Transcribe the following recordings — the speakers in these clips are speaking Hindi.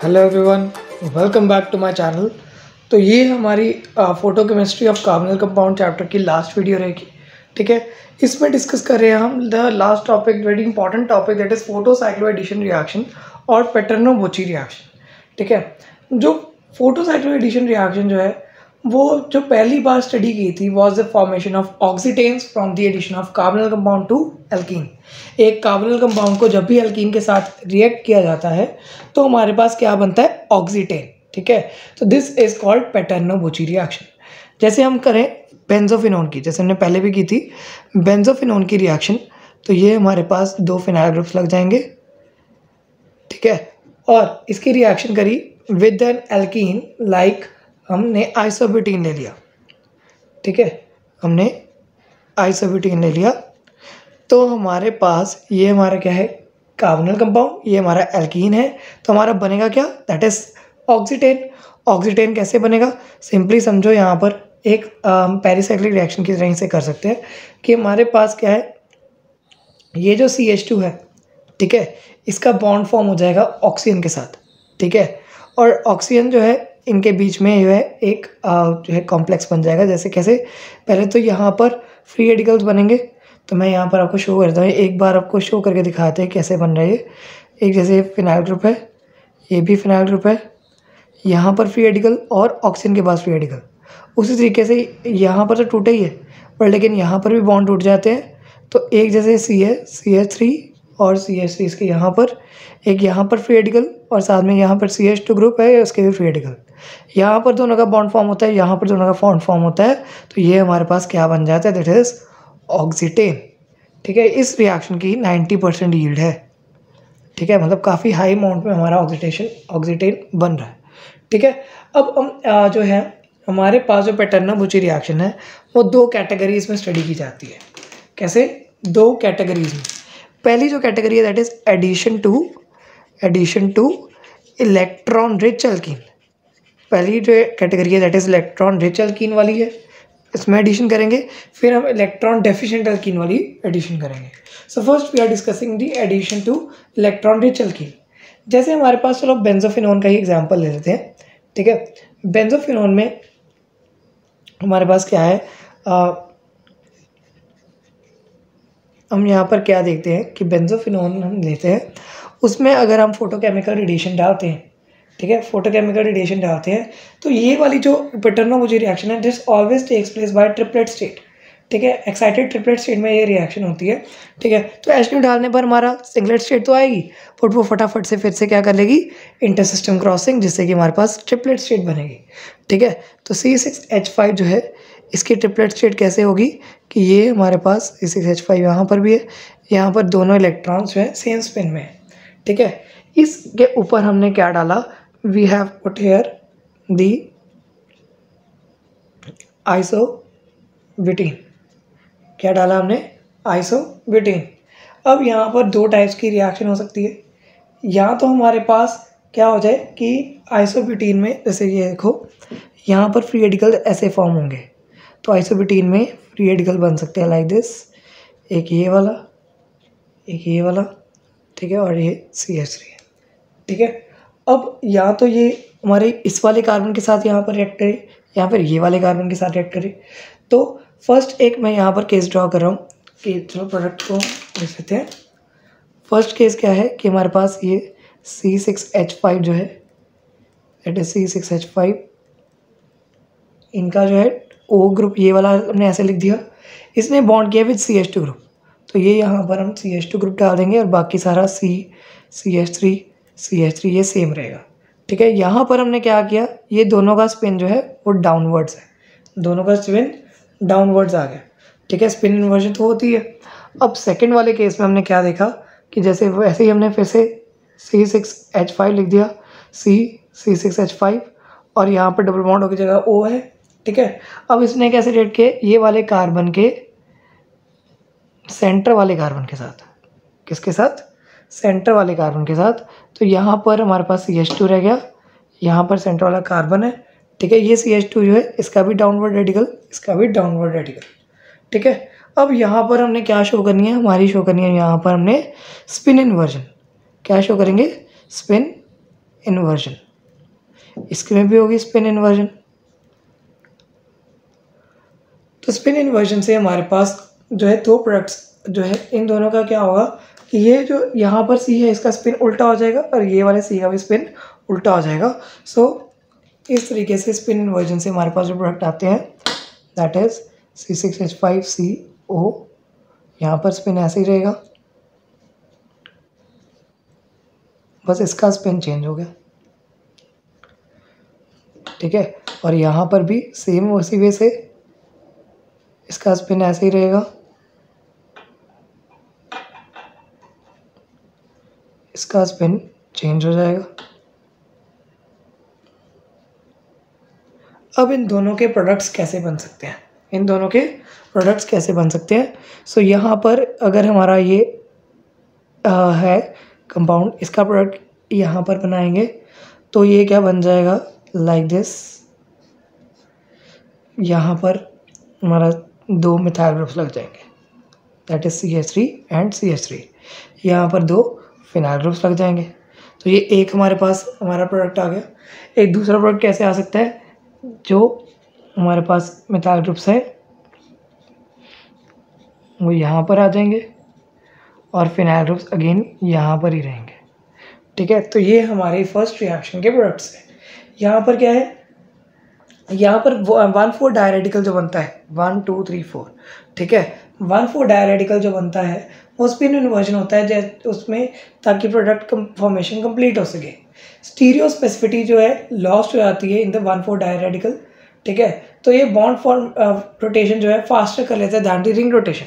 Hello everyone, welcome back to my channel. तो ये हमारी photo chemistry of carbonyl compound chapter की लास्ट वीडियो रहेगी। ठीक है, इसमें डिस्कस कर रहे हैं हम the last topic, very important topic, that is photo cycloaddition reaction और पेटर्नो-बुची रिएक्शन। ठीक है, जो फोटो साइक्लोएडिशन रिएक्शन जो है वो जो पहली बार स्टडी की थी was the formation of oxetanes from the addition of carbonyl compound to alkene. एक कार्बोनिल कंपाउंड को जब भी एल्कीन के साथ रिएक्ट किया जाता है तो हमारे पास क्या बनता है, ऑक्सीटेन। ठीक है, तो दिस इज कॉल्ड पेटर्नो-बुची रिएक्शन। जैसे हम करें बेंजोफिनोन की, जैसे हमने पहले भी की थी बेंजोफिनोन की रिएक्शन, तो ये हमारे पास दो फिनाइल ग्रुप्स लग जाएंगे। ठीक है, और इसकी रिएक्शन करी विद एन एल्कीन, लाइक हमने आइसोब्यूटीन ले लिया। ठीक है, हमने आइसोब्यूटीन ले लिया तो हमारे पास ये हमारा क्या है, कार्बोनिल कंपाउंड, ये हमारा एल्कीन है, तो हमारा बनेगा क्या, दैट इज ऑक्सीटेन। ऑक्सीटेन कैसे बनेगा, सिंपली समझो, यहाँ पर एक पेरिसाइक्लिक रिएक्शन की तरह से कर सकते हैं कि हमारे पास क्या है, ये जो CH2 है, ठीक है, इसका बॉन्ड फॉर्म हो जाएगा ऑक्सीजन के साथ। ठीक है, और ऑक्सीजन जो है इनके बीच में जो है एक जो है कॉम्प्लेक्स बन जाएगा। जैसे कैसे, पहले तो यहाँ पर फ्री रेडिकल्स बनेंगे, तो मैं यहाँ पर आपको शो करता हूँ, एक बार आपको शो करके दिखाते हैं कैसे बन रहा है ये। एक जैसे फिनाइल ग्रुप है, ये भी फिनाइल ग्रुप है, यहाँ पर फ्री रेडिकल और ऑक्सीजन के पास फ्री रेडिकल। उसी तरीके से यहाँ पर तो टूटे ही है, पर लेकिन यहाँ पर भी बॉन्ड टूट जाते हैं। तो एक जैसे C है, CH3 और CH3 इसके यहाँ पर, एक यहाँ पर फ्री रेडिकल और साथ में यहाँ पर CH2 ग्रुप है, उसके भी फ्री रेडिकल। यहाँ पर दोनों का बॉन्ड फॉर्म होता है, यहाँ पर दोनों का बॉन्ड फॉर्म होता है, तो ये हमारे पास क्या बन जाता है, दैट इज ऑक्सीटेन। ठीक है, इस रिएक्शन की 90% यील्ड है। ठीक है, मतलब काफ़ी हाई अमाउंट में हमारा ऑक्सीटेन बन रहा है। ठीक है, अब हम जो है हमारे पास जो पेटर्नो-बुची रिएक्शन है वो दो कैटेगरीज में स्टडी की जाती है। कैसे, दो कैटेगरीज में। पहली जो कैटेगरी है that is addition to electron rich alkene. पहली जो कैटेगरी है that is electron rich alkene वाली है, इसमें एडिशन करेंगे। फिर हम इलेक्ट्रॉन डेफिशिएंट एल्कीन वाली एडिशन करेंगे। So first we are discussing the addition to electron rich alkene. जैसे हमारे पास, चलो बेंजोफिनोन का ही एग्जांपल ले लेते हैं। ठीक है, बेंजोफिनोन में हमारे पास क्या है, हम यहाँ पर क्या देखते हैं कि बेंजोफिनोन हम लेते हैं, उसमें अगर हम फोटोकेमिकल रेडिएशन डालते हैं, ठीक है, फोटोकेमिकल रेडिएशन डालते हैं, तो ये वाली जो पेटर्नो-बुची रिएक्शन है this always takes place by triplet state. ठीक है, एक्साइटेड ट्रिपलेट स्टेट में ये रिएक्शन होती है। ठीक है, तो H2 डालने पर हमारा सिंगलेट स्टेट तो आएगी, बट वो फटाफट से फिर से क्या कर लेगी, इंटरसिस्टम क्रॉसिंग, जिससे कि हमारे पास ट्रिपलेट स्टेट बनेगी। ठीक है, तो C6H5 जो है इसकी ट्रिपलेट स्टेट कैसे होगी कि ये हमारे पास C6H5 यहाँ पर भी है, यहाँ पर दोनों इलेक्ट्रॉन्स जो है सेम स्पिन में है। ठीक है, इसके ऊपर हमने क्या डाला, we have put here the isobutene. क्या डाला हमने, आइसोब्यूटीन। अब यहाँ पर दो टाइप्स की रिएक्शन हो सकती है, या तो हमारे पास क्या हो जाए कि आइसोब्यूटीन में, जैसे ये देखो यहाँ पर फ्री रेडिकल ऐसे फॉर्म होंगे, तो आइसोब्यूटीन में फ्री रेडिकल बन सकते हैं लाइक दिस, एक ये वाला, एक ये वाला। ठीक है, और ये CH3 है। ठीक है, अब या तो ये हमारे इस वाले कार्बन के साथ यहाँ पर रिएक्ट करे, या फिर ये वाले कार्बन के साथ रिएक्ट करे। तो फर्स्ट एक मैं यहाँ पर केस ड्रॉ कर रहा हूँ कि चलो प्रोडक्ट को देख लेते हैं। फर्स्ट केस क्या है कि हमारे पास ये C6H5 जो है, दैट इज C6H5, इनका जो है O ग्रुप ये वाला हमने ऐसे लिख दिया, इसने बॉन्ड किया विद CH2 ग्रुप, तो ये यहाँ पर हम CH2 ग्रुप डाल देंगे और बाकी सारा CH3 ये सेम रहेगा। ठीक है, यहाँ पर हमने क्या किया, ये दोनों का स्पिन जो है वो डाउनवर्ड्स है, दोनों का स्पिन डाउनवर्ड्स आ गया। ठीक है, स्पिन इन्वर्जन तो होती है। अब सेकंड वाले केस में हमने क्या देखा कि जैसे वैसे ही हमने फिर से C6H5 लिख दिया, C6H5, और यहाँ पर डबल बॉन्ड की जगह O है। ठीक है, अब इसने कैसे रिएक्ट किए, ये वाले कार्बन के सेंटर वाले कार्बन के साथ, किसके साथ, सेंटर वाले कार्बन के साथ। तो यहाँ पर हमारे पास CH2 रह गया, यहाँ पर सेंटर वाला कार्बन है। ठीक है, ये CH2 जो है इसका भी डाउनवर्ड रेडिकल, इसका भी डाउनवर्ड रेडिकल। ठीक है, अब यहाँ पर हमने क्या शो करनी है, हमारी शो करनी है यहाँ पर हमने स्पिन इन्वर्जन। क्या शो करेंगे, स्पिन इन्वर्जन, इसमें भी होगी स्पिन इन्वर्जन। तो स्पिन इन्वर्जन से हमारे पास जो है दो प्रोडक्ट्स जो है, इन दोनों का क्या होगा कि ये जो यहाँ पर सी है इसका स्पिन उल्टा हो जाएगा और ये वाले सी का भी स्पिन उल्टा हो जाएगा। सो इस तरीके से स्पिन इन्वर्जन से हमारे पास जो प्रोडक्ट आते हैं दैट इज C6H5CO, यहाँ पर स्पिन ऐसे ही रहेगा, बस इसका स्पिन चेंज हो गया, ठीक है। और यहाँ पर भी सेम उसी वे से इसका स्पिन ऐसे ही रहेगा, इसका स्पिन चेंज हो जाएगा। अब इन दोनों के प्रोडक्ट्स कैसे बन सकते हैं, इन दोनों के प्रोडक्ट्स कैसे बन सकते हैं। सो यहाँ पर अगर हमारा ये है कंपाउंड, इसका प्रोडक्ट यहाँ पर बनाएंगे तो ये क्या बन जाएगा लाइक दिस। यहाँ पर हमारा दो मिथाइल ग्रुप्स लग जाएंगे that is CH3 and CH3, यहाँ पर दो फिनाइल ग्रुप्स लग जाएंगे। तो ये एक हमारे पास हमारा प्रोडक्ट आ गया। एक दूसरा प्रोडक्ट कैसे आ सकता है, जो हमारे पास मिथाइल ग्रुप्स है वो यहाँ पर आ जाएंगे और फिनाइल ग्रुप्स अगेन यहाँ पर ही रहेंगे, ठीक है। तो ये हमारे फर्स्ट रिएक्शन के प्रोडक्ट्स हैं। यहाँ पर क्या है, यहाँ पर 1,4 डायरेडिकल जो बनता है 1 2 3 4, ठीक है। 1,4 डायरेडिकल जो बनता है वो स्पिन इन्वर्जन होता है जैसे उसमें, ताकि प्रोडक्ट फॉर्मेशन कंप्लीट हो सके। स्टीरियो स्पेसिफिटी जो है लॉस्ट हो जाती है इन द 1,4 डायरेडिकल, ठीक है। तो ये बॉन्ड फॉर्म रोटेशन जो है फास्टर कर लेता है than the ring rotation.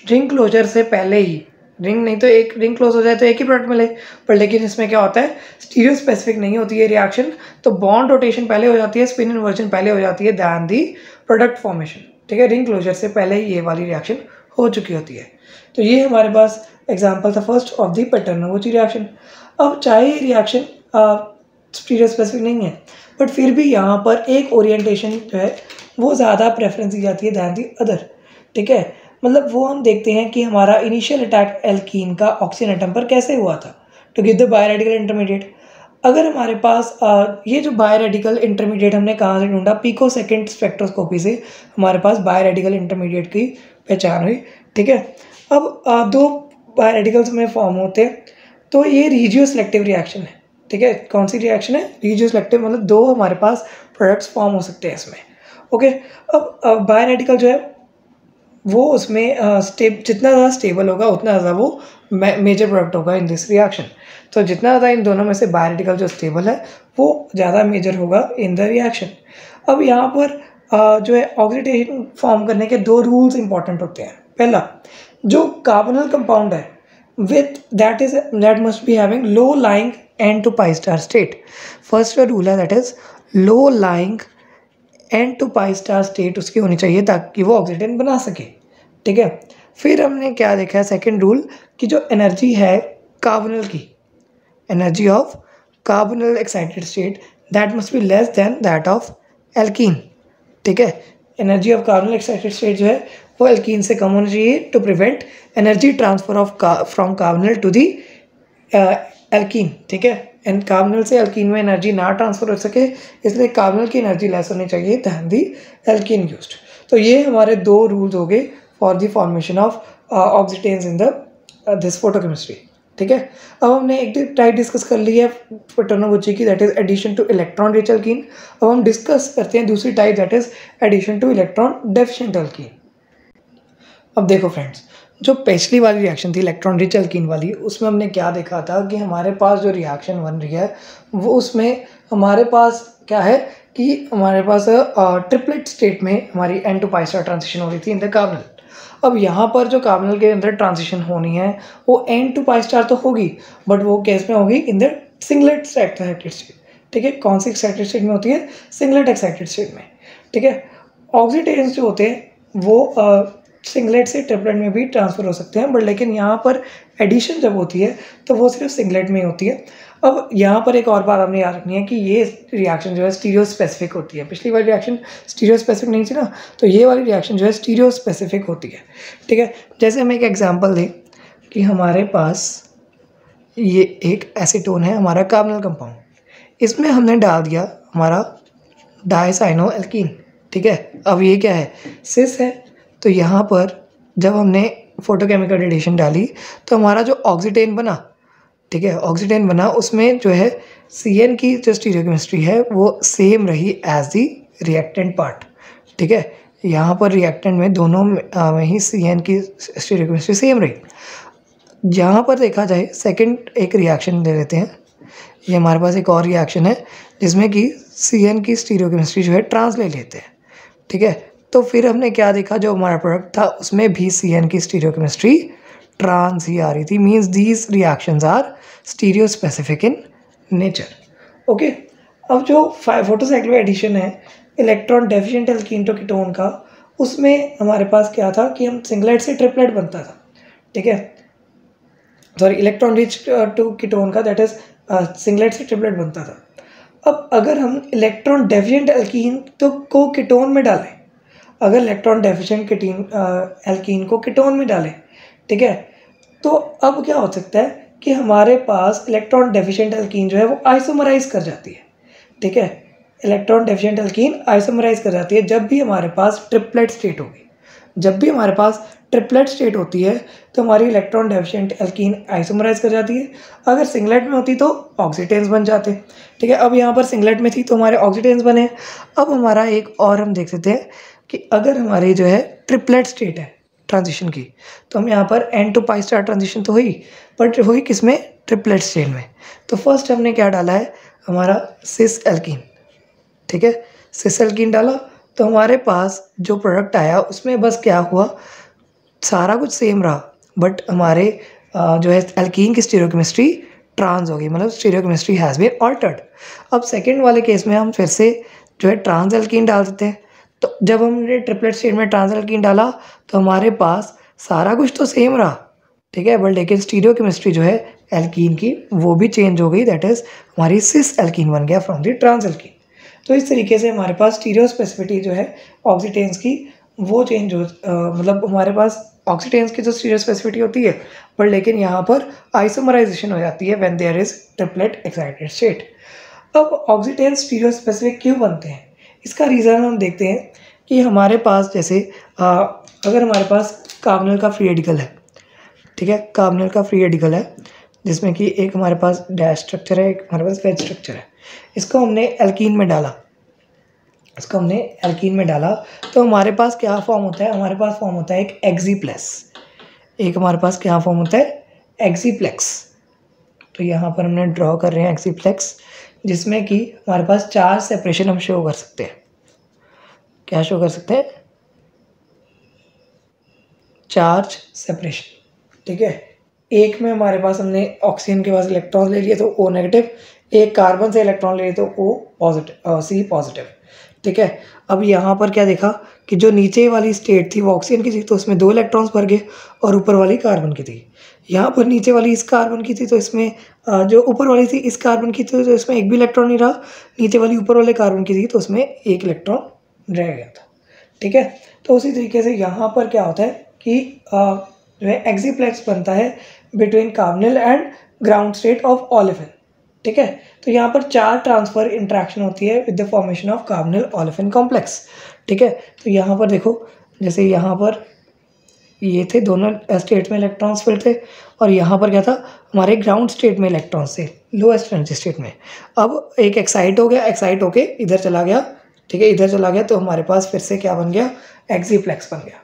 Ring closure से पहले ही, रिंग नहीं तो एक रिंग क्लोज हो जाए तो एक ही प्रोडक्ट मिले, पर लेकिन इसमें क्या होता है स्टीरियो स्पेसिफिक नहीं होती है रिएक्शन, तो बॉन्ड रोटेशन पहले हो जाती है, स्पिन इन्वर्जन पहले हो जाती है दैन दी प्रोडक्ट फॉर्मेशन, ठीक है। रिंग क्लोजर से पहले ही ये वाली रिएक्शन हो चुकी होती है। तो ये हमारे पास एग्जाम्पल था फर्स्ट ऑफ दी पेटर्नोवोची रिएक्शन। अब चाहे ये रिएक्शन स्टीरियो स्पेसिफिक नहीं है, बट फिर भी यहाँ पर एक ओरिएंटेशन जो है वो ज़्यादा प्रेफरेंस दी जाती है दैन दी अदर, ठीक है। मतलब वो हम देखते हैं कि हमारा इनिशियल अटैक एल्कीन का ऑक्सीजन एटम पर कैसे हुआ था टू गिव द बायोरेडिकल इंटरमीडिएट। अगर हमारे पास ये जो बायोरेडिकल इंटरमीडिएट हमने कहाँ से ढूंढा, पिकोसेकंड स्पेक्ट्रोस्कोपी से हमारे पास बायोरेडिकल इंटरमीडिएट की पहचान हुई, ठीक है। अब दो बायोरेडिकल्स में फॉर्म होते हैं, तो ये रीजियो सिलेक्टिव रिएक्शन है, ठीक है। कौन सी रिएक्शन है, रीजियो सिलेक्टिव, मतलब दो हमारे पास प्रोडक्ट्स फॉर्म हो सकते हैं इसमें, ओके। अब बायोरेडिकल जो है वो उसमें जितना ज़्यादा स्टेबल होगा उतना ज़्यादा वो मेजर प्रोडक्ट होगा इन दिस रिएक्शन। तो जितना ज़्यादा इन दोनों में से बायोरेडिकल जो स्टेबल है वो ज़्यादा मेजर होगा इन द रिएक्शन। अब यहाँ पर जो है ऑक्सीडेशन फॉर्म करने के दो रूल्स इंपॉर्टेंट होते हैं। पहला, जो कार्बोनल कंपाउंड है that must be having low lying N to pi star state। First का रूल है that is low lying N to pi star state उसकी होनी चाहिए ताकि वो ऑक्सीडेंट बना सके, ठीक है। फिर हमने क्या देखा है सेकंड रूल, कि जो एनर्जी है कार्बोनल की, energy of carbonyl excited state that must be less then that of alkene, ठीक है। Energy of carbonyl excited state जो है वो एल्कीन से कम होनी चाहिए to prevent energy transfer of from carbonyl to the alkene, ठीक है। एंड कार्बोनल से एल्कीन में एनर्जी ना ट्रांसफर हो सके, इसलिए कार्बोनल की एनर्जी लेस होनी चाहिए दैन दी एल्कीन यूज्ड। तो ये हमारे दो रूल्स हो गए for the formation of oxetanes in the this photochemistry, ठीक है। अब हमने एक टाइप डिस्कस कर ली है पेटर्नोवोची की, that is addition to electron rich alkene. अब हम डिस्कस करते हैं दूसरी type that is addition to electron deficient alkene. अब देखो फ्रेंड्स, जो पिछली वाली रिएक्शन थी इलेक्ट्रॉन रिच एल्कीन वाली, उसमें हमने क्या देखा था कि हमारे पास जो रिएक्शन बन रही है वो उसमें हमारे पास क्या है कि हमारे पास ट्रिपलेट स्टेट में हमारी N to pi star transition हो रही थी इन द कार्बोनल। अब यहाँ पर जो कार्बोनल के अंदर ट्रांजिशन होनी है वो N to pi star तो होगी, बट वो केस में होगी in the singlet excited state, ठीक है। कौन सी एक्साइटेड स्टेट में होती है, सिंगलेट एक्साइटेड स्टेट में, ठीक है। ऑक्सीडेशंस जो होते हैं वो सिंगलेट से ट्रिपलेट में भी ट्रांसफ़र हो सकते हैं, बट लेकिन यहाँ पर एडिशन जब होती है तो वो सिर्फ सिंगलेट में ही होती है। अब यहाँ पर एक और बात हमने याद रखनी है कि ये रिएक्शन जो है स्टीरियो स्पेसिफिक होती है। पिछली वाली रिएक्शन स्टीरियो स्पेसिफिक नहीं थी ना, तो ये वाली रिएक्शन जो है स्टीरियो स्पेसिफिक होती है, ठीक है। जैसे हम एक एग्जांपल दें कि हमारे पास ये एक एसीटोन है हमारा कार्बोनल कंपाउंड, इसमें हमने डाल दिया हमारा डाइसाइनो एल्कीन, ठीक है। अब ये क्या है, सिस है। तो यहाँ पर जब हमने फोटोकेमिकल रेडिएशन डाली तो हमारा जो ऑक्सीटेन बना, ठीक है, ऑक्सीटेन बना, उसमें जो है CN की जो स्टीरियोकेमिस्ट्री है वो सेम रही एज दी रिएक्टेंट पार्ट, ठीक है। यहाँ पर रिएक्टेंट में दोनों में ही CN की स्टीरियोकेमिस्ट्री सेम रही। यहाँ पर देखा जाए सेकंड एक रिएक्शन ले लेते हैं। ये हमारे पास एक और रिएक्शन है जिसमें कि CN की स्टीरियोकेमिस्ट्री जो है ट्रांस ले लेते हैं, ठीक है। तो फिर हमने क्या देखा, जो हमारा प्रोडक्ट था उसमें भी CN की स्टीरियोकेमिस्ट्री ट्रांस ही आ रही थी। Means these reactions are stereo specific in nature. Okay, अब जो फोटोसाइक्लिक एडिशन है electron deficient alkene to ketone का, उसमें हमारे पास क्या था कि हम सिंगलेट से ट्रिपलेट बनता था, ठीक है। Sorry, electron rich to ketone का, दैट इज सिंगलेट से ट्रिपलेट बनता था। अब अगर हम इलेक्ट्रॉन डेफिशिएंट एल्कीन तो को कीटोन में डालें, अगर इलेक्ट्रॉन डेफिशिएंट एल्कीन को कीटोन में डालें, ठीक है, तो अब क्या हो सकता है कि हमारे पास इलेक्ट्रॉन डेफिशिएंट एल्कीन जो है वो आइसोमराइज कर जाती है, ठीक है। इलेक्ट्रॉन डेफिशिएंट एल्कीन आइसोमराइज कर जाती है जब भी हमारे पास ट्रिपलेट स्टेट होगी। जब भी हमारे पास ट्रिपलेट स्टेट होती है तो हमारी इलेक्ट्रॉन डेफिशिएंट एल्कीन आइसोमराइज कर जाती है। अगर सिंगलेट में होती तो ऑक्सीटेंस बन जाते, ठीक है। अब यहाँ पर सिंगलेट में थी तो हमारे ऑक्सीटेंस बने। अब हमारा एक और हम देख सकते हैं कि अगर हमारी जो है ट्रिपलेट स्टेट है ट्रांजिशन की, तो हम यहाँ पर N to pi star transition तो हुई, बट हुई किस में, ट्रिपलेट स्टेट में। तो फर्स्ट हमने क्या डाला है, हमारा सिस एल्कीन, ठीक है, सिस एल्कीन डाला। तो हमारे पास जो प्रोडक्ट आया उसमें बस क्या हुआ, सारा कुछ सेम रहा, बट हमारे जो है एल्कीन की स्टीरियोकेमिस्ट्री ट्रांस हो गई, मतलब स्टीरियोकेमिस्ट्री हैज़ बीन ऑल्टर्ड। अब सेकेंड वाले केस में हम फिर से जो है ट्रांस एल्कीन डाल देते हैं। तो जब हमने ट्रिपलेट स्टेट में ट्रांस एल्कीन डाला तो हमारे पास सारा कुछ तो सेम रहा, ठीक है, बट लेकिन स्टीरियोकेमिस्ट्री जो है एल्कीन की वो भी चेंज हो गई, दैट इज़ हमारी सिस एल्कीन बन गया फ्रॉम दी ट्रांस एल्कीन। तो इस तरीके से हमारे पास स्टीरियो स्पेसिफिटी जो है ऑक्सीटेंस की वो चेंज हो, मतलब हमारे पास ऑक्सीटेंस की जो स्टीरियो स्पेसिफिटी होती है, बट लेकिन यहाँ पर आइसोमराइजेशन हो जाती है when there is triplet excited state. अब ऑक्सीटेंस स्टीरियो स्पेसिफिक क्यों बनते हैं, इसका रीज़न हम देखते हैं कि हमारे पास जैसे अगर हमारे पास कार्बोनिल का फ्री रेडिकल है, ठीक है, कार्बोनिल का फ्री रेडिकल है जिसमें कि एक हमारे पास डैश स्ट्रक्चर है, एक हमारे पास वेज स्ट्रक्चर है। इसको हमने एल्कीन में डाला, तो हमारे पास क्या फॉर्म होता है, हमारे पास फॉर्म होता है एक एक्सीप्लेक्स। एक हमारे पास क्या फॉर्म होता है, एक्सीप्लेक्स। तो यहाँ पर हमने ड्रॉ कर रहे हैं एक्सीप्लेक्स, जिसमें कि हमारे पास चार सेपरेशन हम शो कर सकते हैं। क्या शो कर सकते हैं, चार्ज सेपरेशन, ठीक है। एक में हमारे पास हमने ऑक्सीजन के पास इलेक्ट्रॉन ले लिए तो O नेगेटिव, एक कार्बन से इलेक्ट्रॉन ले लिए तो O पॉजिटिव, C पॉजिटिव, ठीक है। अब यहाँ पर क्या देखा कि जो नीचे वाली स्टेट थी वो ऑक्सीजन की थी तो उसमें 2 इलेक्ट्रॉन्स भर गए, और ऊपर वाली कार्बन की थी। यहाँ पर नीचे वाली इस कार्बन की थी तो इसमें जो ऊपर वाली थी इस कार्बन की थी तो इसमें एक भी इलेक्ट्रॉन नहीं रहा, नीचे वाली ऊपर वाले कार्बन की थी तो उसमें एक इलेक्ट्रॉन रह गया था, ठीक है। तो उसी तरीके से यहाँ पर क्या होता है कि जो है एक्सीप्लेक्स बनता है between carbonyl and ground state of olefin, ठीक है। तो यहाँ पर 4 ट्रांसफर इंट्रैक्शन होती है with the formation of carbonyl olefin complex, ठीक है। तो यहाँ पर देखो, जैसे यहाँ पर ये थे दोनों स्टेट में इलेक्ट्रॉन्स फिल थे, और यहाँ पर क्या था, हमारे ग्राउंड स्टेट में इलेक्ट्रॉन्स थे, लोएस्ट एनर्जी स्टेट में। अब एक एक्साइट हो गया, एक्साइट होके इधर चला गया, ठीक है, इधर चला गया, तो हमारे पास फिर से क्या बन गया, एक्सीप्लेक्स बन गया।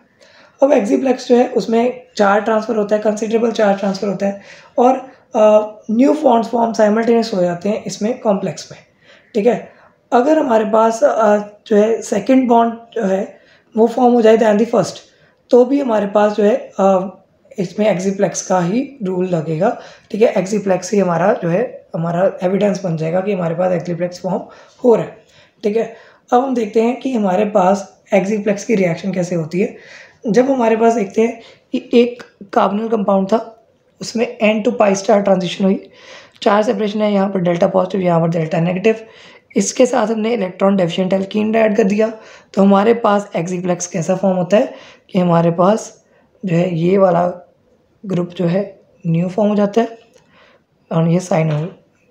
अब एक्सीप्लेक्स जो है उसमें 4 ट्रांसफ़र होता है, कंसिडरेबल 4 ट्रांसफ़र होता है, और न्यू बॉन्ड्स फॉर्म साइमल्टेनियस हो जाते हैं इसमें कॉम्प्लेक्स में, ठीक है। अगर हमारे पास जो है सेकंड बॉन्ड जो है वो फॉर्म हो जाए दैन दी फर्स्ट, तो भी हमारे पास जो है इसमें एक्सीप्लेक्स का ही रूल लगेगा, ठीक है। एक्सीप्लेक्स ही हमारा जो है हमारा एविडेंस बन जाएगा कि हमारे पास एक्सीप्लेक्स फॉर्म हो रहा है, ठीक है। अब हम देखते हैं कि हमारे पास एक्सीप्लेक्स की रिएक्शन कैसे होती है। जब हमारे पास देखते हैं कि एक कार्बोनिल कंपाउंड था, उसमें N to pi star transition हुई, 4 सेपरेशन है, यहाँ पर डेल्टा पॉजिटिव, यहाँ पर डेल्टा नेगेटिव, इसके साथ हमने इलेक्ट्रॉन डेफिशिएंट एल्कीन ऐड कर दिया, तो हमारे पास एक्सीप्लेक्स कैसा फॉर्म होता है कि हमारे पास जो है ये वाला ग्रुप जो है न्यू फॉर्म हो जाता है, और ये साइनो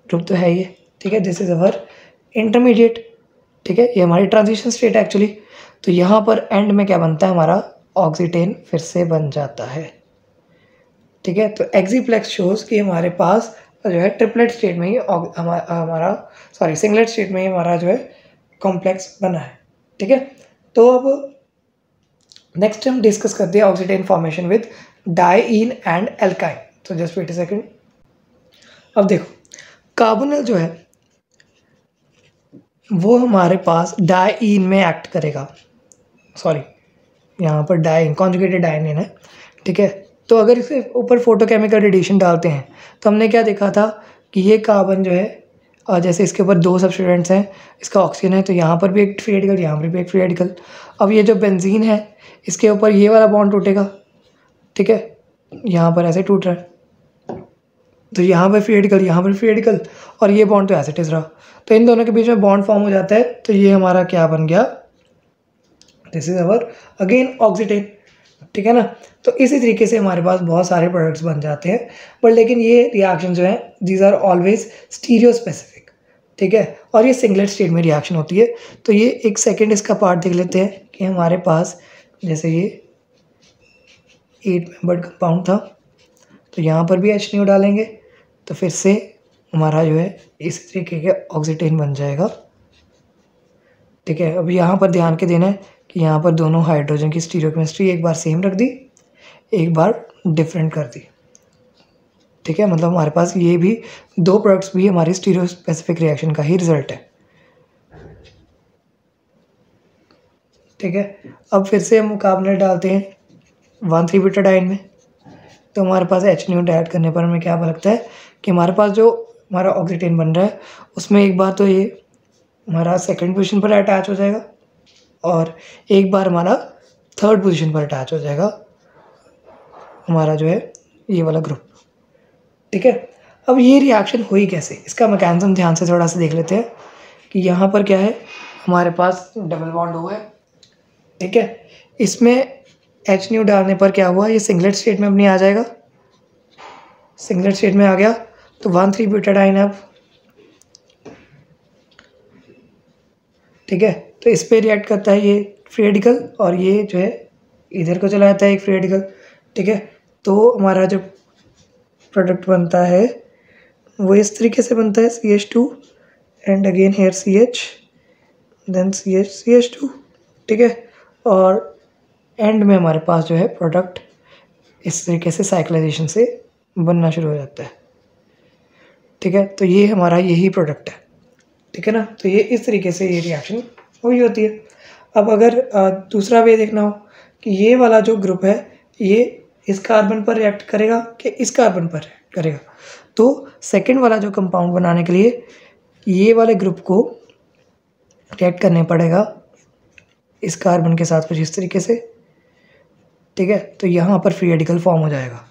ग्रुप तो है ये, ठीक है, दिस इज़ अवर इंटरमीडिएट, ठीक है, ये हमारी ट्रांजिशन स्टेट है एक्चुअली। तो यहाँ पर एंड में क्या बनता है, हमारा ऑक्सीटेन फिर से बन जाता है, ठीक है। तो एक्जीप्लेक्स शोज कि हमारे पास जो है ट्रिपलेट स्टेट में ही हमारा सिंगलेट स्टेट में ही हमारा जो है कॉम्प्लेक्स बना है, ठीक है। तो अब नेक्स्ट हम डिस्कस करते हैं oxidane formation with diene and alkyne. तो जस्ट वेट अ सेकंड। अब देखो कार्बोनिल जो है वो हमारे पास डाइईन में एक्ट करेगा, यहाँ पर डाइईन कॉन्जुगेटेड डाइईन है, ठीक है। तो अगर इसे ऊपर फोटोकेमिकल रेडिएशन डालते हैं तो हमने क्या देखा था कि ये कार्बन जो है जैसे इसके ऊपर 2 सब्स्टिट्यूएंट्स हैं, इसका ऑक्सीजन है, तो यहाँ पर भी एक फ्री रेडिकल, यहाँ पर भी एक फ्री रेडिकल। अब ये जो बेंजीन है इसके ऊपर ये वाला बॉन्ड टूटेगा, ठीक है, यहाँ पर ऐसे टूट रहा है, तो यहाँ पर फ्री रेडिकल, यहाँ पर फ्री रेडिकल, और ये बॉन्ड तो एज इट इज रहा, तो इन दोनों के बीच में बॉन्ड फॉर्म हो जाता है। तो ये हमारा क्या बन गया, दिस इज अवर अगेन ऑक्सीडेन, ठीक है ना। तो इसी तरीके से हमारे पास बहुत सारे प्रोडक्ट्स बन जाते हैं, बट लेकिन ये रिएक्शन जो है these are always stereo specific, ठीक है, और ये सिंगलेट स्टेट में रिएक्शन होती है। तो ये एक सेकेंड इसका पार्ट देख लेते हैं कि हमारे पास जैसे ये 8 मेंबर्ड कंपाउंड था, तो यहाँ पर भी HNO डालेंगे तो फिर से हमारा जो है इस तरीके के ऑक्सीटेन बन जाएगा, ठीक है। अब यहाँ पर ध्यान के देना है कि यहाँ पर दोनों हाइड्रोजन की स्टीरियोकेमिस्ट्री एक बार सेम रख दी, एक बार डिफरेंट कर दी, ठीक है। मतलब हमारे पास ये भी 2 प्रोडक्ट्स भी हमारी स्टीरियो स्पेसिफिक रिएक्शन का ही रिजल्ट है, ठीक है। अब फिर से हम मुकाबले डालते हैं 1,3-ब्यूटाडाइन में, तो हमारे पास HNO ऐड करने पर हमें क्या लगता है कि हमारे पास जो हमारा ऑक्सीटेन बन रहा है उसमें एक बार तो ये हमारा सेकंड पोजीशन पर अटैच हो जाएगा और एक बार हमारा थर्ड पोजीशन पर अटैच हो जाएगा हमारा जो है ये वाला ग्रुप, ठीक है। अब ये रिएक्शन हुई कैसे, इसका मैकेनिज्म ध्यान से थोड़ा सा देख लेते हैं कि यहाँ पर क्या है, हमारे पास डबल बॉन्ड हुआ है, ठीक है। इसमें HNO डालने पर क्या हुआ, ये सिंगलेट स्टेट में अपनी आ जाएगा, सिंगलेट स्टेट में आ गया तो 1,3-ब्यूटाडाइन अब, ठीक है। तो इस पे रिएक्ट करता है ये फ्री रेडिकल और ये जो है इधर को चला जाता है एक फ्री रेडिकल, ठीक है। तो हमारा जो प्रोडक्ट बनता है वो इस तरीके से बनता है CH2 and again here CH then CH2, ठीक है। और एंड में हमारे पास जो है प्रोडक्ट इस तरीके से साइक्लाइजेशन से बनना शुरू हो जाता है, ठीक है। तो ये हमारा यही प्रोडक्ट है, ठीक है ना। तो ये इस तरीके से ये रिएक्शन हुई होती है। अब अगर दूसरा वे देखना हो कि ये वाला जो ग्रुप है ये इस कार्बन पर रिएक्ट करेगा कि इस कार्बन पर रिएक्ट करेगा, तो सेकंड वाला जो कंपाउंड बनाने के लिए ये वाले ग्रुप को रिएक्ट करने पड़ेगा इस कार्बन के साथ कुछ इस तरीके से, ठीक है। तो यहाँ पर फ्री रेडिकल फॉर्म हो जाएगा,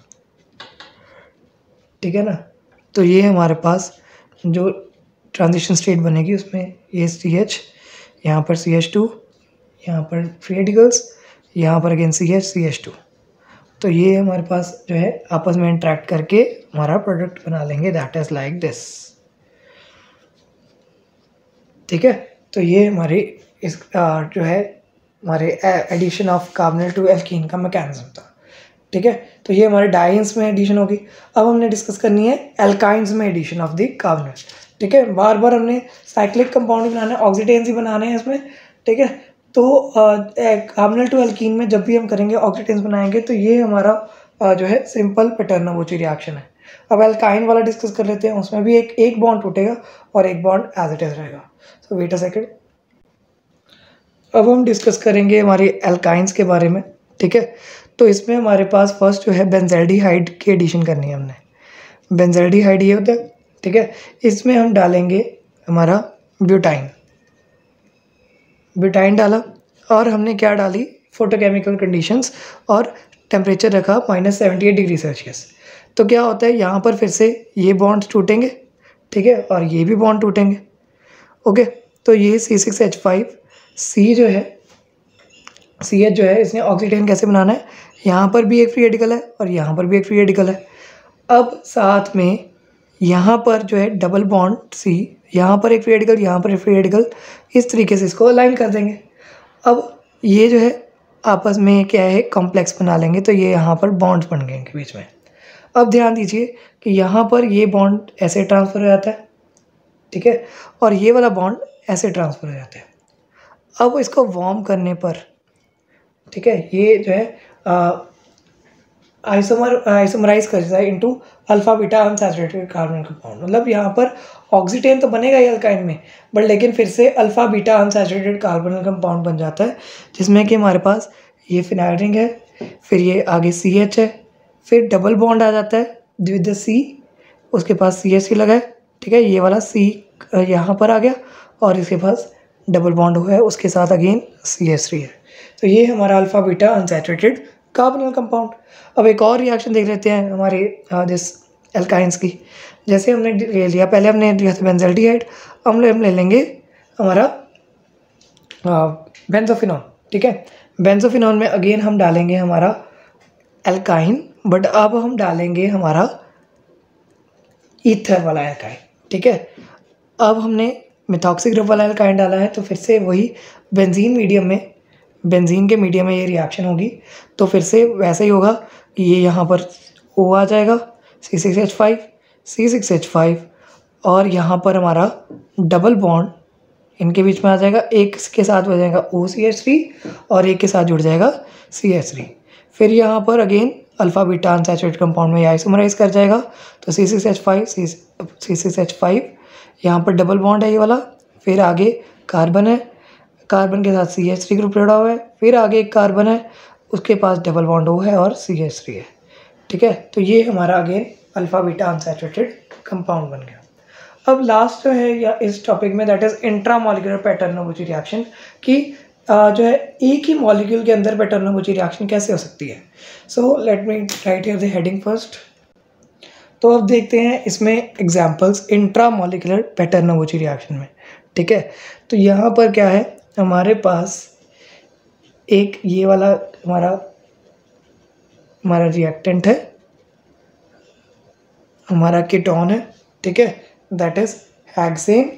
ठीक है ना। तो ये हमारे पास जो ट्रांजिशन स्टेट बनेगी उसमें ये CH, यहाँ पर CH2, यहाँ पर फ्री रेडिकल्स, यहाँ पर अगेन CH2, तो ये हमारे पास जो है आपस में इंटरेक्ट करके हमारा प्रोडक्ट बना लेंगे, दैट इज लाइक दिस, ठीक है। तो ये हमारी इस जो है हमारे addition of carbonyl to alkene का मैकेनिज्म था, ठीक है। तो ये हमारे डाइन्स में एडिशन होगी। अब हमने डिस्कस करनी है एल्काइंस में एडिशन ऑफ द कार्बोनिल, ठीक है। बार बार हमने साइक्लिक कंपाउंड ही बनाना है, ऑक्सीडेन्स ही बनाने हैं इसमें, ठीक है। तो कार्बोनिल टू एल्कीन में जब भी हम करेंगे ऑक्सीडेन्स बनाएंगे तो ये हमारा जो है सिंपल पैटर्नोवोची रिएक्शन है। अब एल्काइन वाला डिस्कस कर लेते हैं, उसमें भी एक बॉन्ड टूटेगा और एक बॉन्ड एज इट इज रहेगा। सो वेट अ सेकेंड। अब हम डिस्कस करेंगे हमारी एल्काइंस के बारे में, ठीक है। तो इसमें हमारे पास फर्स्ट जो है बेंजल्डिहाइड की एडिशन करनी है हमने, बेंजल्डिहाइड ये होता है, ठीक है। इसमें हम डालेंगे हमारा ब्यूटाइन, ब्यूटाइन डाला और हमने क्या डाली फोटोकेमिकल कंडीशंस और टेम्परेचर रखा -78 डिग्री सेल्सियस। तो क्या होता है यहाँ पर फिर से ये बॉन्ड्स टूटेंगे, ठीक है, और ये भी बॉन्ड टूटेंगे, ओके। तो ये C6H5 C जो है CH जो है इसने ऑक्सीडेन कैसे बनाना है, यहाँ पर भी एक फ्री रेडिकल है और यहाँ पर भी एक फ्री रेडिकल है। अब साथ में यहाँ पर जो है डबल बॉन्ड C यहाँ पर एक फ्री रेडिकल, यहाँ पर एक फ्री रेडिकल, इस तरीके से इसको अलाइन कर देंगे। अब ये जो है आपस में क्या है कॉम्प्लेक्स बना लेंगे, तो ये यहाँ पर बॉन्ड्स बन गए इनके बीच में। अब ध्यान दीजिए कि यहाँ पर ये बॉन्ड ऐसे ट्रांसफ़र हो जाता है, ठीक है, और ये वाला बॉन्ड ऐसे ट्रांसफ़र हो जाता है। अब इसको वार्म करने पर, ठीक है, ये जो है आइसोमराइज कर जाए into alpha beta unsaturated carbon compound. मतलब यहाँ पर ऑक्सीटेन तो बनेगा ही अल्काइन में, बट लेकिन फिर से alpha beta unsaturated carbon compound बन जाता है, जिसमें कि हमारे पास ये फिनाइल रिंग है, फिर ये आगे CH है, फिर डबल बॉन्ड आ जाता है विद द C, उसके पास CH लगा है, ठीक है, ये वाला C यहाँ पर आ गया और इसके पास डबल बॉन्ड हुआ है, उसके साथ अगेन CH3 है। तो ये हमारा alpha beta unsaturated carbonyl compound. अब एक और रिएक्शन देख लेते हैं हमारे दिस एल्काइंस की। जैसे हमने ले लिया, पहले हमने लिया था बेंजल्डिहाइड, हम ले लेंगे हमारा बेंजोफिनॉन, ठीक है। बेंजोफिनॉन में अगेन हम डालेंगे हमारा एल्काइन, बट अब हम डालेंगे हमारा ईथर वाला एल्काइन, ठीक है। अब हमने मिथॉक्सी ग्रुप वाला एल्काइन डाला है, तो फिर से वही बेंजीन के मीडियम में ये रिएक्शन होगी, तो फिर से वैसे ही होगा कि ये यहाँ पर O आ जाएगा, C6H5 C6H5, और यहाँ पर हमारा डबल बॉन्ड इनके बीच में आ जाएगा, एक के साथ हो जाएगा OCH3 और एक के साथ जुड़ जाएगा CH3। फिर यहाँ पर again alpha beta unsaturated compound में आइसोमराइज कर जाएगा, तो C6H5 यहाँ पर डबल बॉन्ड है ये वाला, फिर आगे कार्बन है, कार्बन के साथ CH3 ग्रुप जुड़ा हुआ है, फिर आगे एक कार्बन है, उसके पास डबल बॉन्ड O है और CH3 है, ठीक है। तो ये हमारा again alpha beta unsaturated compound बन गया। अब लास्ट जो है या इस टॉपिक में, दैट इज इंट्रामॉलिक्यूलर पैटर्नोबुची रिएक्शन की जो है एक ही मॉलिक्यूल के अंदर पैटर्नोबुची रिएक्शन कैसे हो सकती है। So let me right here the heading first. तो अब देखते हैं इसमें एग्जांपल्स इंट्रामॉलिक्यूलर पैटर्नोबुची रिएक्शन में, ठीक है। तो यहाँ पर क्या है, हमारे पास एक ये वाला हमारा रिएक्टेंट है, हमारा कीटोन है, ठीक है, दैट इज हेक्सेन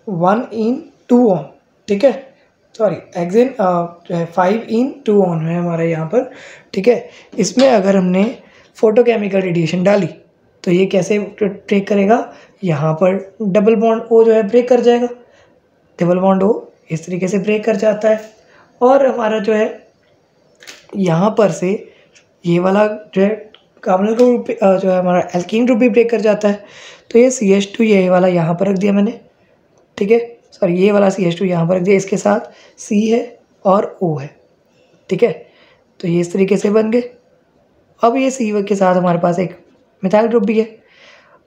1-in-2-on, ठीक है, सॉरी हेक्सेन जो है 5-in-2-on है हमारा यहाँ पर, ठीक है। इसमें अगर हमने फोटोकेमिकल रेडिएशन डाली तो ये कैसे ब्रेक करेगा, यहाँ पर डबल बॉन्ड O जो है ब्रेक कर जाएगा, डबल बॉन्ड O इस तरीके से ब्रेक कर जाता है, और हमारा जो है यहाँ पर से ये वाला जो है कार्बोनिल ग्रुप जो है हमारा एल्कीन ग्रुप भी ब्रेक कर जाता है। तो ये CH2 ये वाला यहाँ पर रख दिया मैंने, ठीक है, सॉरी ये वाला CH2 यहाँ पर रख दिया, इसके साथ C है और O है, ठीक है। तो ये इस तरीके से बन गए। अब ये C के साथ हमारे पास एक मिथाइल ग्रुप भी है,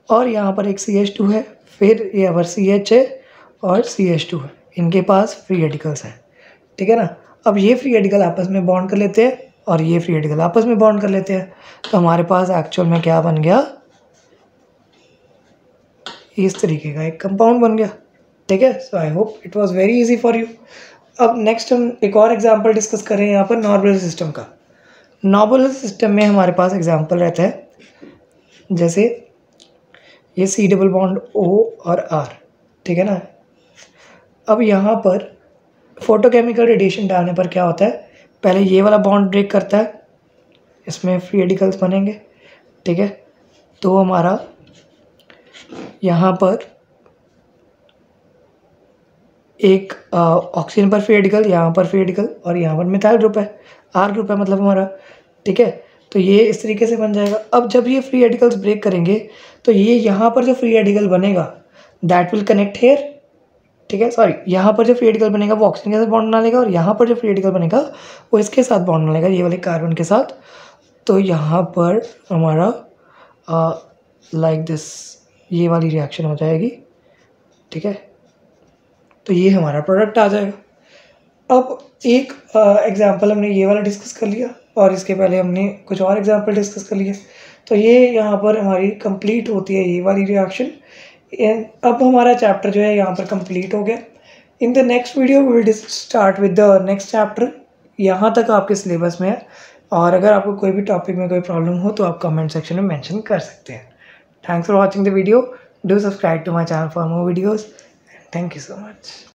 और यहाँ पर एक CH2 है, फिर यहाँ पर CH है और CH2 है, इनके पास फ्री रेडिकल्स हैं, ठीक है ना। अब ये फ्री रेडिकल आपस में बॉन्ड कर लेते हैं और ये फ्री रेडिकल आपस में बॉन्ड कर लेते हैं, तो हमारे पास एक्चुअल में क्या बन गया, इस तरीके का एक कंपाउंड बन गया, ठीक है। So I hope it was very easy for you. अब नेक्स्ट हम एक और एग्जांपल डिस्कस करें यहाँ पर नॉर्मल सिस्टम का। नॉर्मल सिस्टम में हमारे पास एग्जांपल रहता है जैसे ये C डबल बॉन्ड O और R, ठीक है ना। अब यहाँ पर फोटोकेमिकल रेडिएशन डालने पर क्या होता है, पहले ये वाला बॉन्ड ब्रेक करता है, इसमें फ्री रेडिकल्स बनेंगे, ठीक है। तो हमारा यहाँ पर एक ऑक्सीजन पर फ्री रेडिकल, यहाँ पर फ्री रेडिकल, और यहाँ पर मिथाइल ग्रुप है, R ग्रुप है मतलब हमारा, ठीक है। तो ये इस तरीके से बन जाएगा। अब जब ये फ्री रेडिकल्स ब्रेक करेंगे तो ये यहाँ पर जो फ्री रेडिकल बनेगा दैट विल कनेक्ट हेयर, ठीक है, सॉरी यहाँ पर जो फ्री रेडिकल बनेगा वो ऑक्सीजन के साथ बॉन्ड बना लेगा, और यहाँ पर जो फ्री रेडिकल बनेगा वो इसके साथ बॉन्ड बना लेगा, ये वाले कार्बन के साथ। तो यहाँ पर हमारा लाइक दिस ये वाली रिएक्शन हो जाएगी, ठीक है। तो ये हमारा प्रोडक्ट आ जाएगा। अब एक एग्जांपल हमने ये वाला डिस्कस कर लिया, और इसके पहले हमने कुछ और एग्जांपल डिस्कस कर लिए, तो ये यहाँ पर हमारी कंप्लीट होती है ये वाली रिएक्शन। अब हमारा चैप्टर जो है यहाँ पर कंप्लीट हो गया। In the next video we will start with the next chapter. यहाँ तक आपके सिलेबस में है, और अगर आपको कोई भी टॉपिक में कोई प्रॉब्लम हो तो आप कमेंट सेक्शन में मेंशन कर सकते हैं। Thanks for watching the video. Do subscribe to my channel for more videos. Thank you so much.